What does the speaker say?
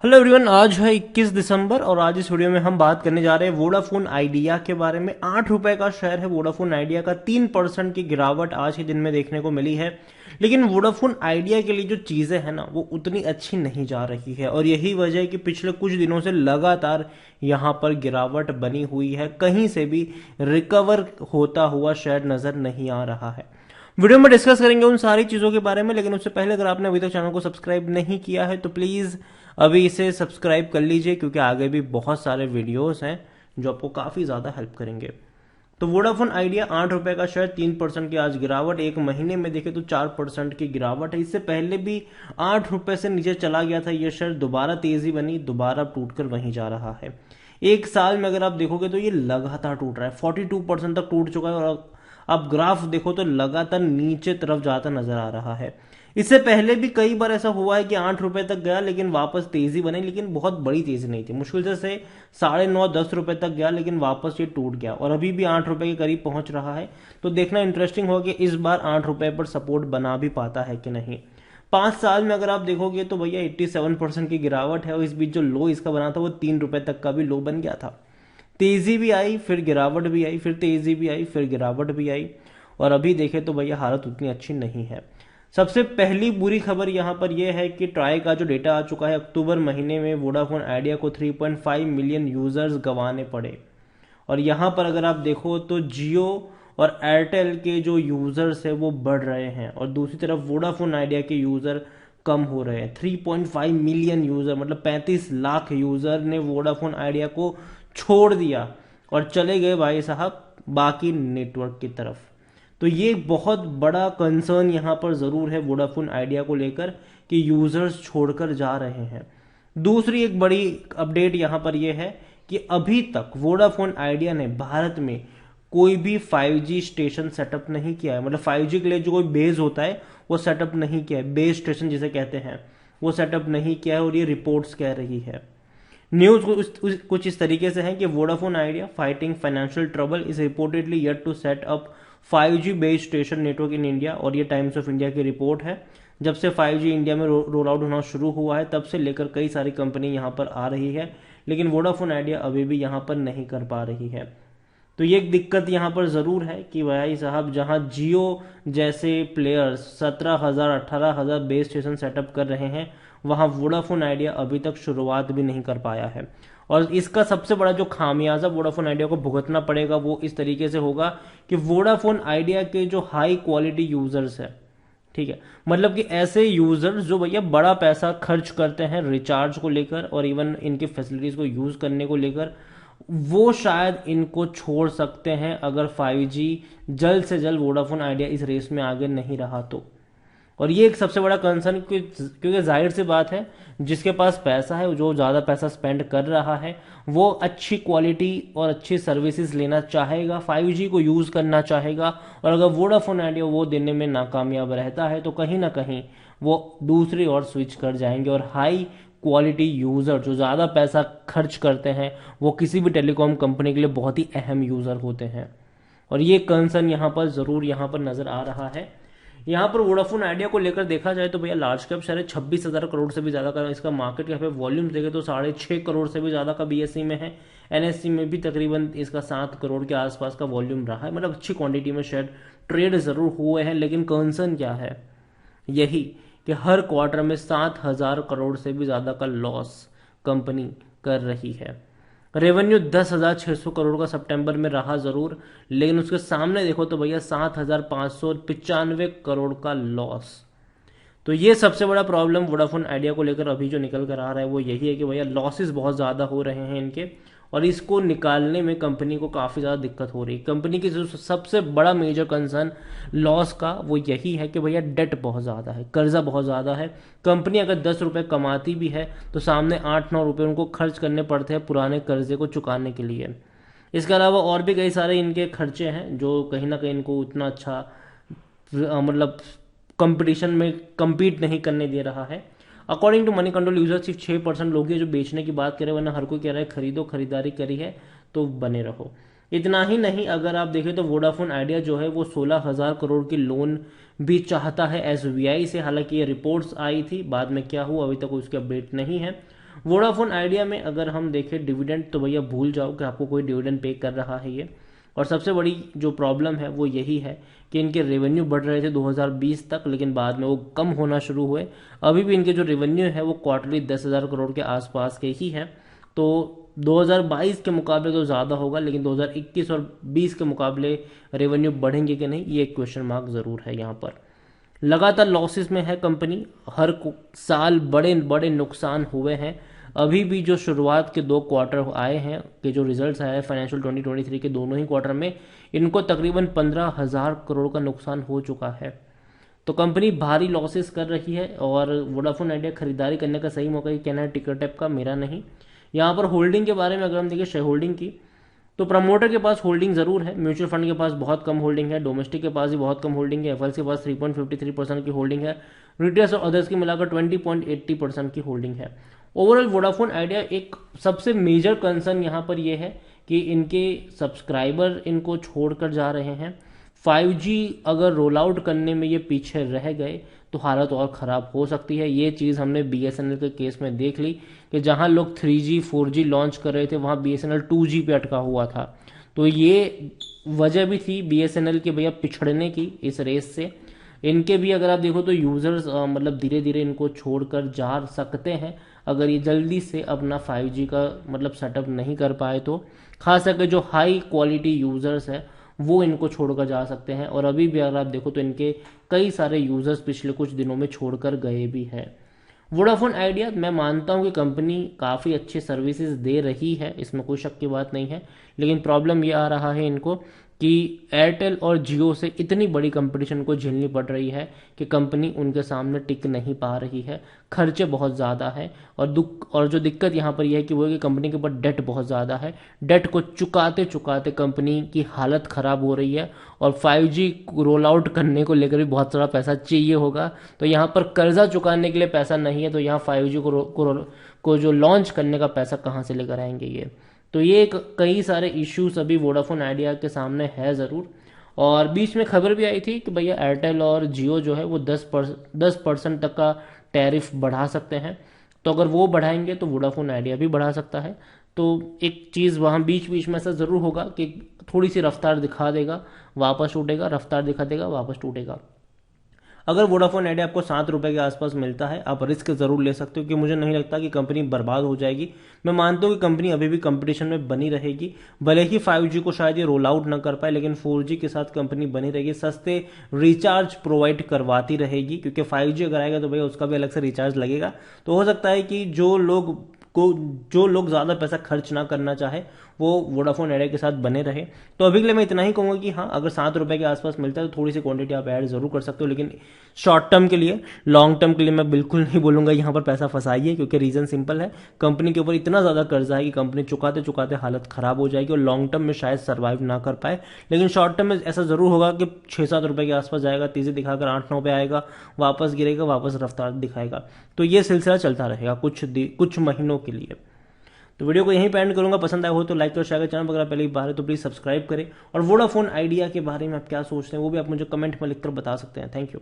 Hello everyone, आज है 21 दिसंबर और आज इस वीडियो में हम बात करने जा रहे हैं वोडाफोन आइडिया के बारे में। 8 रुपए का शेयर है वोडाफोन आइडिया का। 3% की गिरावट आज के दिन में देखने को मिली है। लेकिन वोडाफोन आइडिया के लिए जो चीजें हैं ना, वो उतनी अच्छी नहीं जा रही है और यही वजह है कि पिछले कुछ दिनों से लगातार यहाँ पर गिरावट बनी हुई है। कहीं से भी रिकवर होता हुआ शेयर नजर नहीं आ रहा है। वीडियो में डिस्कस करेंगे उन सारी चीजों के बारे में, लेकिन उससे पहले अगर आपने अभी तक चैनल को सब्सक्राइब नहीं किया है तो प्लीज अभी इसे सब्सक्राइब कर लीजिए, क्योंकि आगे भी बहुत सारे वीडियोस हैं जो आपको काफी ज्यादा हेल्प करेंगे। तो वोडाफोन आइडिया 8 रुपए का शेयर, 3% की आज गिरावट। एक महीने में देखे तो 4% की गिरावट है। इससे पहले भी 8 रुपए से नीचे चला गया था ये शेयर, दोबारा तेजी बनी, दोबारा टूटकर वहीं जा रहा है। एक साल में अगर आप देखोगे तो ये लगातार टूट रहा है, 42% तक टूट चुका है और आप ग्राफ देखो तो लगातार नीचे तरफ जाता नजर आ रहा है। इससे पहले भी कई बार ऐसा हुआ है कि 8 रुपए तक गया लेकिन वापस तेजी बनी, लेकिन बहुत बड़ी तेजी नहीं थी, मुश्किल से 9.5-10 रुपए तक गया लेकिन वापस ये टूट गया और अभी भी 8 रुपए के करीब पहुंच रहा है। तो देखना इंटरेस्टिंग होगा कि इस बार 8 रुपए पर सपोर्ट बना भी पाता है कि नहीं। 5 साल में अगर आप देखोगे तो भैया 87% की गिरावट है और इस बीच जो लो इसका बना था वो 3 रुपए तक का भी लो बन गया था। तेजी भी आई, फिर गिरावट भी आई, फिर तेजी भी आई, फिर गिरावट भी आई और अभी देखें तो भैया हालत उतनी अच्छी नहीं है। सबसे पहली बुरी खबर यहां पर यह है कि ट्राई का जो डेटा आ चुका है, अक्टूबर महीने में वोडाफोन आइडिया को 3.5 मिलियन यूजर्स गंवाने पड़े। और यहां पर अगर आप देखो तो जियो और एयरटेल के जो यूजर्स है वो बढ़ रहे हैं और दूसरी तरफ वोडाफोन आइडिया के यूजर कम हो रहे हैं। 3.5 मिलियन यूजर मतलब 35 लाख यूजर ने वोडाफोन आइडिया को छोड़ दिया और चले गए भाई साहब बाकी नेटवर्क की तरफ। तो ये बहुत बड़ा कंसर्न यहाँ पर जरूर है वोडाफोन आइडिया को लेकर कि यूजर्स छोड़कर जा रहे हैं। दूसरी एक बड़ी अपडेट यहाँ पर यह है कि अभी तक वोडाफोन आइडिया ने भारत में कोई भी 5G स्टेशन सेटअप नहीं किया है। मतलब 5G के लिए जो कोई बेस होता है वो सेटअप नहीं किया है, बेस स्टेशन जिसे कहते हैं वो सेटअप नहीं किया है और ये रिपोर्ट्स कह रही है। न्यूज कुछ इस तरीके से है कि Vodafone Idea fighting financial trouble is reportedly yet to set up 5G based station network in India. और ये टाइम्स ऑफ इंडिया की रिपोर्ट है। जब से 5G इंडिया में रोल आउट होना शुरू हुआ है तब से लेकर कई सारी कंपनी यहाँ पर आ रही है, लेकिन वोडाफोन आइडिया अभी भी यहाँ पर नहीं कर पा रही है। तो ये एक दिक्कत यहाँ पर जरूर है कि भाई साहब जहाँ जियो जैसे प्लेयर्स 17,000 18,000 बेस स्टेशन सेटअप कर रहे हैं, वहां वोडाफोन आइडिया अभी तक शुरुआत भी नहीं कर पाया है। और इसका सबसे बड़ा जो खामियाजा वोडाफोन आइडिया को भुगतना पड़ेगा वो इस तरीके से होगा कि वोडाफोन आइडिया के जो हाई क्वालिटी यूजर्स है, ठीक है, मतलब कि ऐसे यूजर्स जो भैया बड़ा पैसा खर्च करते हैं रिचार्ज को लेकर और इवन इनकी फैसिलिटीज को यूज करने को लेकर, वो शायद इनको छोड़ सकते हैं अगर 5G जल्द से जल्द वोडाफोन आइडिया इस रेस में आगे नहीं रहा तो। और ये एक सबसे बड़ा कंसर्न, क्योंकि जाहिर सी बात है जिसके पास पैसा है, जो ज़्यादा पैसा स्पेंड कर रहा है, वो अच्छी क्वालिटी और अच्छी सर्विसेज लेना चाहेगा, 5G को यूज़ करना चाहेगा। और अगर वोडाफोन आइडिया वो देने में नाकामयाब रहता है तो कहीं ना कहीं वो दूसरी ओर स्विच कर जाएंगे और हाई क्वालिटी यूज़र जो ज़्यादा पैसा खर्च करते हैं वो किसी भी टेलीकॉम कंपनी के लिए बहुत ही अहम यूज़र होते हैं। और ये कंसर्न यहाँ पर ज़रूर यहाँ पर नज़र आ रहा है। यहाँ पर वोडाफोन आइडिया को लेकर देखा जाए तो भैया लार्ज कैप शेयर 26,000 करोड़ से भी ज्यादा का इसका मार्केट कैप है। वॉल्यूम देखे तो 6.5 करोड़ से भी ज्यादा का बीएससी में है। एनएससी में भी तकरीबन इसका 7 करोड़ के आसपास का वॉल्यूम रहा है। मतलब अच्छी क्वांटिटी में शेयर ट्रेड जरूर हुए हैं, लेकिन कंसर्न क्या है, यही कि हर क्वार्टर में 7,000 करोड़ से भी ज्यादा का लॉस कंपनी कर रही है। रेवेन्यू 10,600 करोड़ का सितंबर में रहा जरूर, लेकिन उसके सामने देखो तो भैया 7,595 करोड़ का लॉस। तो ये सबसे बड़ा प्रॉब्लम वोडाफोन आइडिया को लेकर अभी जो निकल कर आ रहा है वो यही है कि भैया लॉसेस बहुत ज़्यादा हो रहे हैं इनके, और इसको निकालने में कंपनी को काफ़ी ज़्यादा दिक्कत हो रही है। कंपनी की जो सबसे बड़ा मेजर कंसर्न लॉस का वो यही है कि भैया डेट बहुत ज़्यादा है, कर्जा बहुत ज़्यादा है। कंपनी अगर 10 रुपये कमाती भी है तो सामने 8-9 रुपये उनको खर्च करने पड़ते हैं पुराने कर्जे को चुकाने के लिए। इसके अलावा और भी कई सारे इनके खर्चे हैं जो कहीं ना कहीं इनको उतना अच्छा मतलब कंपटीशन में compete नहीं करने दे रहा है। According to Moneycontrol user सिर्फ 6% लोग हैं जो बेचने की बात करें, वरना हर कोई कह रहा है खरीदो, खरीदारी करी है तो बने रहो। इतना ही नहीं, अगर आप देखें तो वोडाफोन आइडिया जो है वो 16,000 करोड़ की लोन भी चाहता है एसबीआई से। हालांकि ये रिपोर्ट्स आई थी, बाद में क्या हुआ अभी तक उसकी अपडेट नहीं है। वोडाफोन आइडिया में अगर हम देखें डिविडेंड, तो भैया भूल जाओ कि आपको कोई डिविडेंड पे कर रहा है ये। और सबसे बड़ी जो प्रॉब्लम है वो यही है कि इनके रेवेन्यू बढ़ रहे थे 2020 तक, लेकिन बाद में वो कम होना शुरू हुए। अभी भी इनके जो रेवेन्यू है वो क्वार्टरली 10,000 करोड़ के आसपास के ही है। तो 2022 के मुकाबले तो ज़्यादा होगा, लेकिन 2021 और 20 के मुकाबले रेवेन्यू बढ़ेंगे कि नहीं, ये एक क्वेश्चन मार्क ज़रूर है यहाँ पर। लगातार लॉसेस में है कंपनी, हर साल बड़े बड़े नुकसान हुए हैं। अभी भी जो शुरुआत के 2 क्वार्टर आए हैं कि जो रिजल्ट्स आए हैं फाइनेंशियल 2023 के दोनों ही क्वार्टर में, इनको तकरीबन 15,000 करोड़ का नुकसान हो चुका है। तो कंपनी भारी लॉसेस कर रही है और वोडाफोन आइडिया खरीदारी करने का सही मौका ये कहना है टिकर टैप का, मेरा नहीं। यहाँ पर होल्डिंग के बारे में अगर हम देखें शेयर होल्डिंग की, तो प्रमोटर के पास होल्डिंग जरूर है, म्यूचुअल फंड के पास बहुत कम होल्डिंग है, डोमेस्टिक के पास भी बहुत कम होल्डिंग है, एफएल के पास 3.53% की होल्डिंग है, रिटेल्स और अदर्स की मिलाकर 20.80% की होल्डिंग है। ओवरऑल वोडाफोन आइडिया एक सबसे मेजर कंसर्न यहाँ पर यह है कि इनके सब्सक्राइबर इनको छोड़कर जा रहे हैं। 5G अगर रोल आउट करने में ये पीछे रह गए तो हालत और ख़राब हो सकती है। ये चीज़ हमने BSNL के केस में देख ली कि जहां लोग 3G 4G लॉन्च कर रहे थे वहां BSNL 2G पे अटका हुआ था। तो ये वजह भी थी BSNL के भैया पिछड़ने की इस रेस से। इनके भी अगर आप देखो तो यूज़र्स मतलब धीरे धीरे इनको छोड़कर जा सकते हैं अगर ये जल्दी से अपना 5G का मतलब सेटअप नहीं कर पाए तो। खास करके जो हाई क्वालिटी यूज़र्स है वो इनको छोड़कर जा सकते हैं। और अभी भी अगर आप देखो तो इनके कई सारे यूजर्स पिछले कुछ दिनों में छोड़कर गए भी हैं। वोडाफोन आइडिया मैं मानता हूं कि कंपनी काफ़ी अच्छे सर्विसेज दे रही है, इसमें कोई शक की बात नहीं है, लेकिन प्रॉब्लम ये आ रहा है इनको कि एयरटेल और जियो से इतनी बड़ी कंपटीशन को झेलनी पड़ रही है कि कंपनी उनके सामने टिक नहीं पा रही है। खर्चे बहुत ज़्यादा है और जो दिक्कत यहाँ पर यह है कि वो है कि कंपनी के ऊपर डेट बहुत ज़्यादा है। डेट को चुकाते चुकाते कंपनी की हालत ख़राब हो रही है और 5G रोल आउट करने को लेकर भी बहुत सारा पैसा चाहिए होगा। तो यहाँ पर कर्जा चुकाने के लिए पैसा नहीं है, तो यहाँ 5G को जो लॉन्च करने का पैसा कहाँ से लेकर आएंगे ये। तो ये कई सारे इश्यूज अभी वोडाफोन आइडिया के सामने है ज़रूर। और बीच में खबर भी आई थी कि भैया एयरटेल और जियो जो है वो 10% तक का टैरिफ बढ़ा सकते हैं। तो अगर वो बढ़ाएंगे तो वोडाफोन आइडिया भी बढ़ा सकता है। तो एक चीज़ वहाँ बीच बीच में ऐसा ज़रूर होगा कि थोड़ी सी रफ्तार दिखा देगा वापस टूटेगा, रफ्तार दिखा देगा वापस टूटेगा। अगर वोडाफोन आइडिया आपको 7 रुपए के आसपास मिलता है आप रिस्क जरूर ले सकते हो, क्योंकि मुझे नहीं लगता कि कंपनी बर्बाद हो जाएगी। मैं मानता हूँ कि कंपनी अभी भी कंपटीशन में बनी रहेगी, भले ही 5G को शायद ये रोल आउट ना कर पाए, लेकिन 4G के साथ कंपनी बनी रहेगी, सस्ते रिचार्ज प्रोवाइड करवाती रहेगी। क्योंकि 5G अगर आएगा तो भैया उसका भी अलग से रिचार्ज लगेगा। तो हो सकता है कि जो लोग ज़्यादा पैसा खर्च ना करना चाहे वो वोडाफोन आइडिया के साथ बने रहे। तो अभी के लिए मैं इतना ही कहूँगा कि हाँ, अगर 7 रुपए के आसपास मिलता है तो थोड़ी सी क्वांटिटी आप ऐड जरूर कर सकते हो, लेकिन शॉर्ट टर्म के लिए, लॉन्ग टर्म के लिए मैं बिल्कुल नहीं बोलूँगा यहाँ पर पैसा फंसाइए। क्योंकि रीज़न सिंपल है, कंपनी के ऊपर इतना ज़्यादा कर्जा है कि कंपनी चुकाते चुकाते हालत ख़राब हो जाएगी और लॉन्ग टर्म में शायद सर्वाइव ना कर पाए। लेकिन शॉर्ट टर्म में ऐसा ज़रूर होगा कि 6-7 रुपए के आसपास जाएगा, तेज़ी दिखाकर 8-9 पे आएगा, वापस गिरेगा, वापस रफ्तार दिखाएगा। तो ये सिलसिला चलता रहेगा कुछ महीनों के लिए। तो वीडियो को यहीं पे एंड करूंगा। पसंद आया हो तो लाइक और शेयर करें। चैनल पर अगर पहली बार है तो प्लीज़ सब्सक्राइब करें। और वोडाफोन आइडिया के बारे में आप क्या सोचते हैं वो भी आप मुझे कमेंट में लिखकर बता सकते हैं। Thank you.